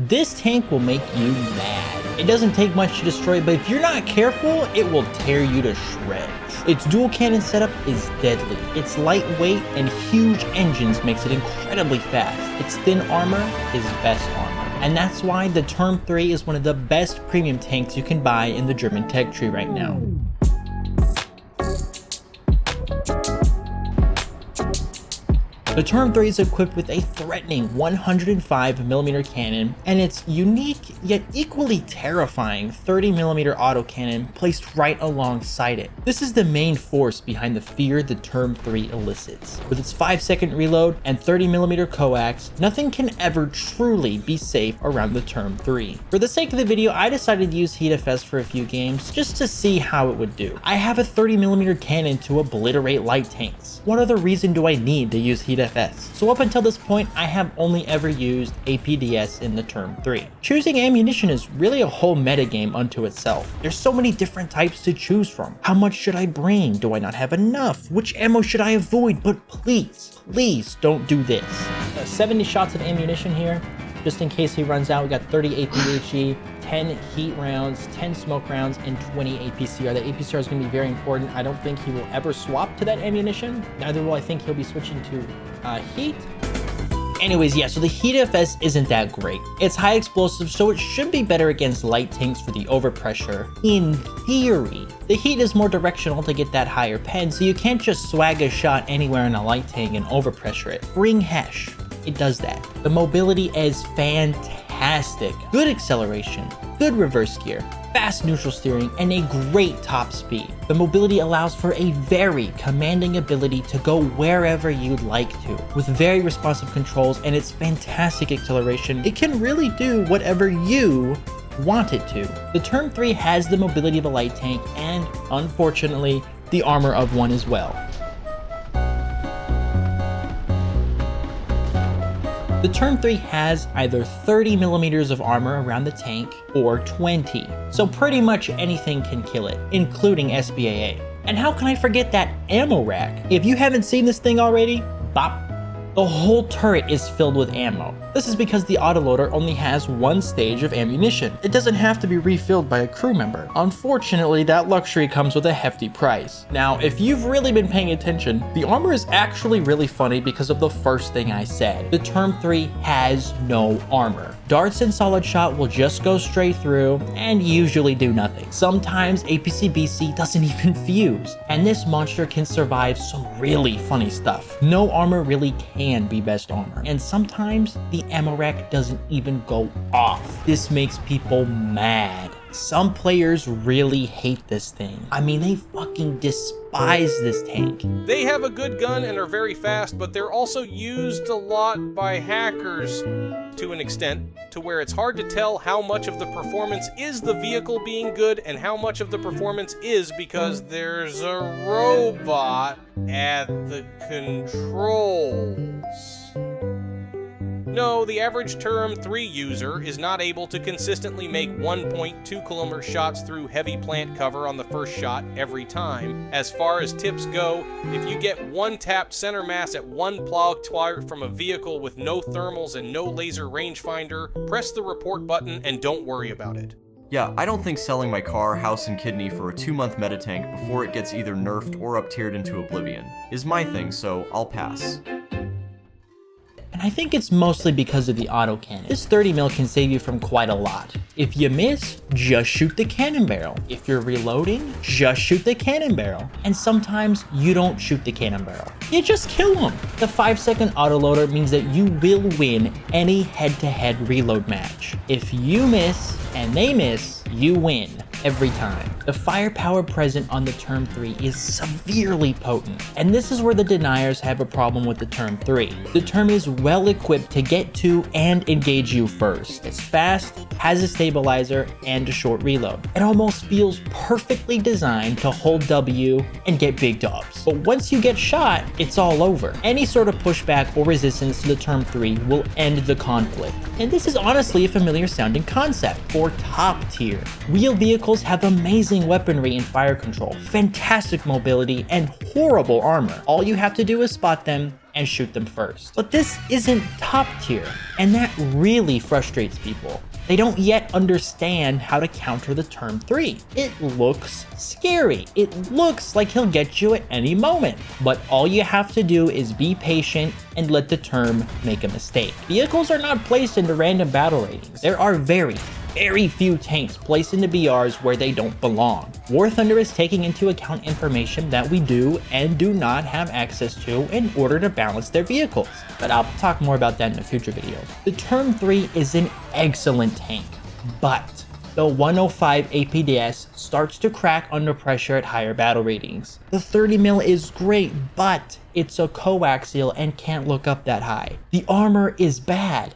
This tank will make you mad. It doesn't take much to destroy, but if you're not careful, it will tear you to shreds. Its dual cannon setup is deadly. Its lightweight and huge engines makes it incredibly fast. Its thin armor is best armor. And that's why the Turm III is one of the best premium tanks you can buy in the German tech tree right now. The Turm III is equipped with a threatening 105mm cannon and its unique yet equally terrifying 30mm autocannon placed right alongside it. This is the main force behind the fear the Turm III elicits. With its 5-second reload and 30mm coax, nothing can ever truly be safe around the Turm III. For the sake of the video, I decided to use Heat FS for a few games just to see how it would do. I have a 30mm cannon to obliterate light tanks. What other reason do I need to use Heat FS? So up until this point, I have only ever used APDS in the Turm III. Choosing ammunition is really a whole metagame unto itself. There's so many different types to choose from. How much should I bring? Do I not have enough? Which ammo should I avoid? But please don't do this. 70 shots of ammunition here, just in case he runs out. We got 30 APHE, 10 heat rounds, 10 smoke rounds, and 20 APCR. The APCR is going to be very important. I don't think he will ever swap to that ammunition. Neither will I think he'll be switching to heat. Anyways, yeah, so the Heat FS isn't that great. It's high explosive, so it should be better against light tanks for the overpressure, in theory. The heat is more directional to get that higher pen, so you can't just swag a shot anywhere in a light tank and overpressure it. Bring Hesh. It does that. The mobility is fantastic. Good acceleration, good reverse gear, fast neutral steering, and a great top speed. The mobility allows for a very commanding ability to go wherever you'd like to. With very responsive controls and its fantastic acceleration, it can really do whatever you want it to. The Turm III has the mobility of a light tank and, unfortunately, the armor of one as well. The Turm III has either 30mm of armor around the tank or 20, so pretty much anything can kill it, including SBAA. And how can I forget that ammo rack? If you haven't seen this thing already, bop. The whole turret is filled with ammo. This is because the autoloader only has one stage of ammunition. It doesn't have to be refilled by a crew member. Unfortunately, that luxury comes with a hefty price. Now, if you've really been paying attention, the armor is actually really funny because of the first thing I said. The Turm III has no armor. Darts and solid shot will just go straight through and usually do nothing. Sometimes APC-BC doesn't even fuse, and this monster can survive some really funny stuff. No armor really can be best armor, and sometimes the ammo rack doesn't even go off. This makes people mad. Some players really hate this thing. I mean, they fucking despise this tank. They have a good gun and are very fast, but they're also used a lot by hackers to an extent, to where it's hard to tell how much of the performance is the vehicle being good and how much of the performance is because there's a robot at the controls. No, the average Turm III user is not able to consistently make 1.2 kilometer shots through heavy plant cover on the first shot every time. As far as tips go, if you get one tapped center mass at one plow twire from a vehicle with no thermals and no laser rangefinder, press the report button and don't worry about it. Yeah, I don't think selling my car, house, and kidney for a 2-month meta tank before it gets either nerfed or up-tiered into oblivion is my thing, so I'll pass. And I think it's mostly because of the autocannon. This 30mm can save you from quite a lot. If you miss, just shoot the cannon barrel. If you're reloading, just shoot the cannon barrel. And sometimes you don't shoot the cannon barrel. You just kill them. The 5-second autoloader means that you will win any head-to-head reload match. If you miss and they miss, you win every time. The firepower present on the Turm III is severely potent, and this is where the deniers have a problem with the Turm III. The Turm is well equipped to get to and engage you first. It's fast, has a stabilizer, and a short reload. It almost feels perfectly designed to hold W and get big dubs. But once you get shot, it's all over. Any sort of pushback or resistance to the Turm III will end the conflict. And this is honestly a familiar sounding concept for top tier. Wheeled vehicles have amazing weaponry and fire control, fantastic mobility, and horrible armor. All you have to do is spot them, and shoot them first. But this isn't top tier, and that really frustrates people. They don't yet understand how to counter the Turm III. It looks scary. It looks like he'll get you at any moment. But all you have to do is be patient and let the Turm make a mistake. Vehicles are not placed into random battle ratings. There are very few tanks placed into BRs where they don't belong. War Thunder is taking into account information that we do and do not have access to in order to balance their vehicles. But I'll talk more about that in a future video. The Turm III is an excellent tank, but the 105 APDS starts to crack under pressure at higher battle ratings. The 30 mil is great, but it's a coaxial and can't look up that high. The armor is bad.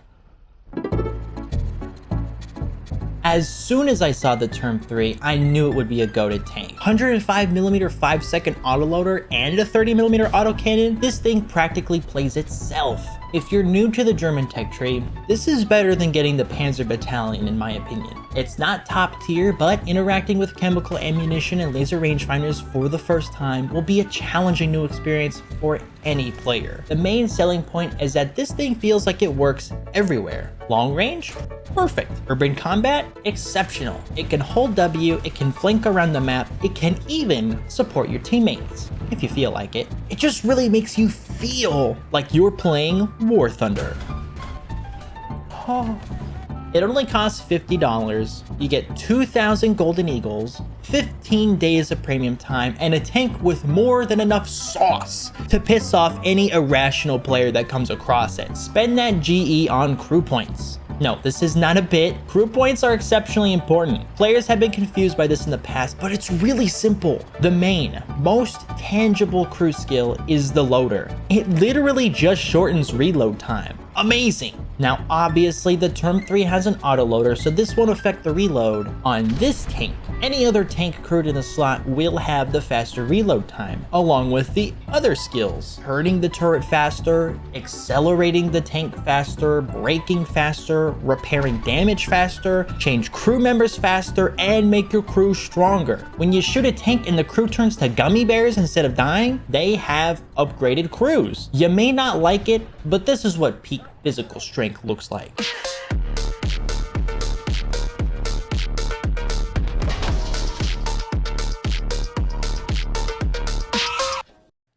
As soon as I saw the Turm III, I knew it would be a goated tank. 105mm 5-second autoloader and a 30mm autocannon, this thing practically plays itself. If you're new to the German tech tree, this is better than getting the Panzer Battalion in my opinion. It's not top tier, but interacting with chemical ammunition and laser rangefinders for the first time will be a challenging new experience for any player. The main selling point is that this thing feels like it works everywhere. Long range? Perfect. Urban combat? Exceptional. It can hold W, it can flank around the map, it can even support your teammates, if you feel like it. It just really makes you feel like you're playing War Thunder. Oh. It only costs $50. You get 2,000 Golden Eagles, 15 days of premium time, and a tank with more than enough sauce to piss off any irrational player that comes across it. Spend that GE on crew points. No, this is not a bit. Crew points are exceptionally important. Players have been confused by this in the past, but it's really simple. The main, most tangible crew skill is the loader. It literally just shortens reload time. Amazing. Now, obviously, the Turm III has an autoloader, so this won't affect the reload on this tank. Any other tank crewed in the slot will have the faster reload time, along with the other skills. Hurting the turret faster, accelerating the tank faster, braking faster, repairing damage faster, change crew members faster, and make your crew stronger. When you shoot a tank and the crew turns to gummy bears instead of dying, they have upgraded crews. You may not like it, but this is what peak physical strength looks like.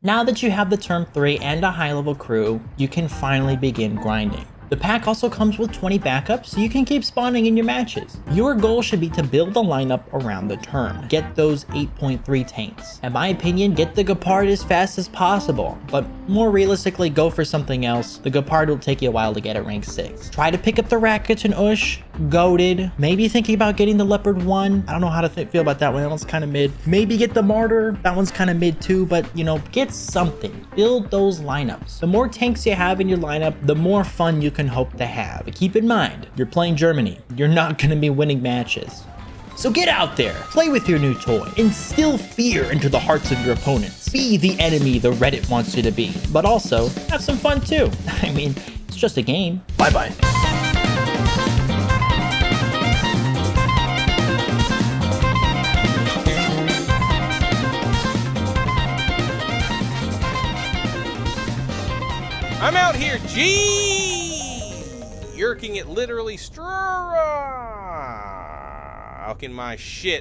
Now that you have the Turm III and a high-level crew, you can finally begin grinding. The pack also comes with 20 backups, so you can keep spawning in your matches. Your goal should be to build a lineup around the Turm. Get those 8.3 tanks. In my opinion, get the Gepard as fast as possible, but more realistically, go for something else. The Gepard will take you a while to get at rank 6. Try to pick up the Rackets and Ush, goated. Maybe thinking about getting the Leopard 1. I don't know how to feel about that one. That one's kind of mid. Maybe get the Martyr. That one's kind of mid too, but you know, get something. Build those lineups. The more tanks you have in your lineup, the more fun you can hope to have. But keep in mind, you're playing Germany. You're not going to be winning matches. So get out there, play with your new toy, instill fear into the hearts of your opponents. Be the enemy the Reddit wants you to be, but also have some fun too. I mean, it's just a game. Bye-bye. I'm out here, yerking it literally stroking my shit